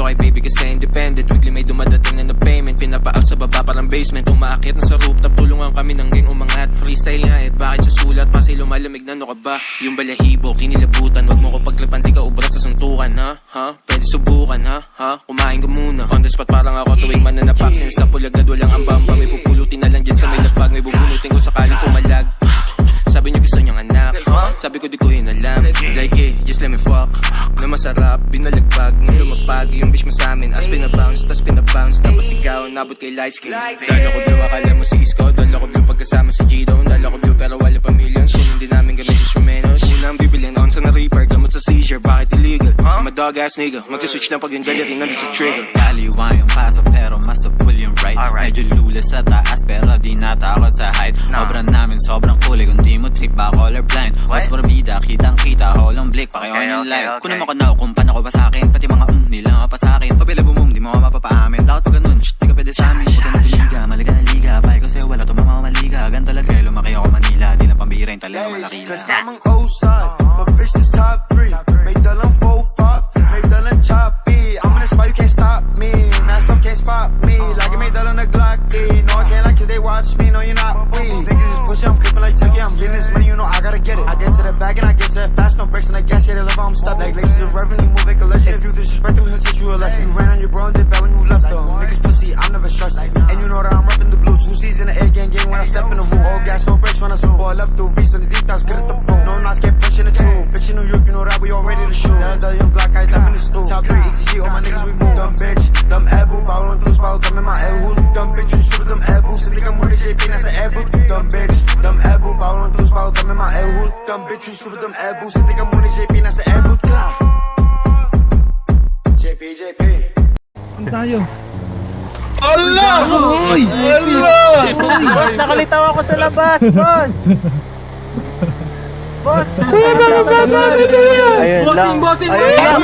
puso kay baby kasi independent. Weekly may dumadating na payment. Pinapa-out sa baba parang basement. Umaakit na sa rooftop, tulungan kami ng gang umangat. Freestyle nga bakit sa sulat? Pasi lumalamig na, no ka ba? Yung balahibo, kinilabutan. Huwag mo ko paglapan, di ka ubra sa suntukan, ha? Pwede subukan, ha? Kumain ka muna. On the spot parang ako tuwing mananapak. Sinasa pulagad, walang ambamba. May pupulutin na lang dyan sa may lapag. May bubunutin ko sakaling pumalag. Sabi niyo gusto niyang anak. Sabi ko di ko inalam. Like just let me fuck. Na masarap, binalagpag. Nung lumapag, yung bitch mo sa amin. As pinabounce, tas pinabounce. Tapos sigaw, nabot kay light skin. Dala ko blue, akala mo si Isko. Dala ko blue pagkasama si Gito. Dala ko blue pero wala pa millions. Kung hindi namin gamit instrumentos. Yun ang bibilin on sa na-reaper. Gamot sa seizure, bakit illegal? I'm a dog ass nigga. Magsiswitch lang pag yung dali rin nandun sa trigger. Kaliwa yung paso pero masapul yung right. Medyo lula sa taas pero di natakot sa height. Obran namin sobrang kulay. Kung di mo trip ba colorblind. Was para bida, kitang kita. Holang blick, pakiyon yung live. Kung naman ko na kumpan ako ba sa'kin. Pati mga nila pa sa'kin. Pabila bumum, di mo mapapaamin. Lakot pa ganun, shh, di ka pwede sa'min. Huwag ka na tumiga, maliga na liga. Bahay ko sa'yo, wala tumamamaliga. Gan talaga, lumaki ako Manila. Di lang pambira yung talaga malaki na. Cause I'm an O-side, but bitch is top 3. May dalang 4-5, may dalang choppy. I'm in the spot, you can't stop me. Masked up, can't spot me. Lagi may dalang na Glocky. No, I can't like cause they watch me, no, you're not we. Niggas is pussy, I'm creeping like Tuggy. I'm getting this money, you know I gotta get it. I get to the bag and I get to it fast. No breaks in the gas, yeah, they love how I'm stuck. Like laces of revenue, move like a legend. If you disrespect them, he'll teach you a lesson. You ran on your bro and did bad when you left them. Niggas pussy, I'm never stressing. And you know that I'm repping the blue. 2 C's in the air gang when I step in the room. All gas, no breaks when I zoom. Ball up through V's on the deep times, good at the phone. No knots, get punched in the tube. Bitch in New York, you know that we all ready to shoot. That young Glock, I left in the stool. Top 3, ECG, all my niggas we move. Dumb bitch, dumb ebu. Bawal through spell, dumb in my air. Dumb bitch, you stupid, dumb ebu. Sindig I'm with the JP, that's an ebu. Dumb bitch, dumb ebu. Bawal through spell, dumb in my air. Dumb bitch, you stupid, dumb ebu. Sindig I'm with the JP, that's an ebu. JP. Saan tayo? Allah! Uy! Allah! Boss, nakalitaw ako sa labas, boss! Boss! Ayun lang. Bossing! Ayun lang!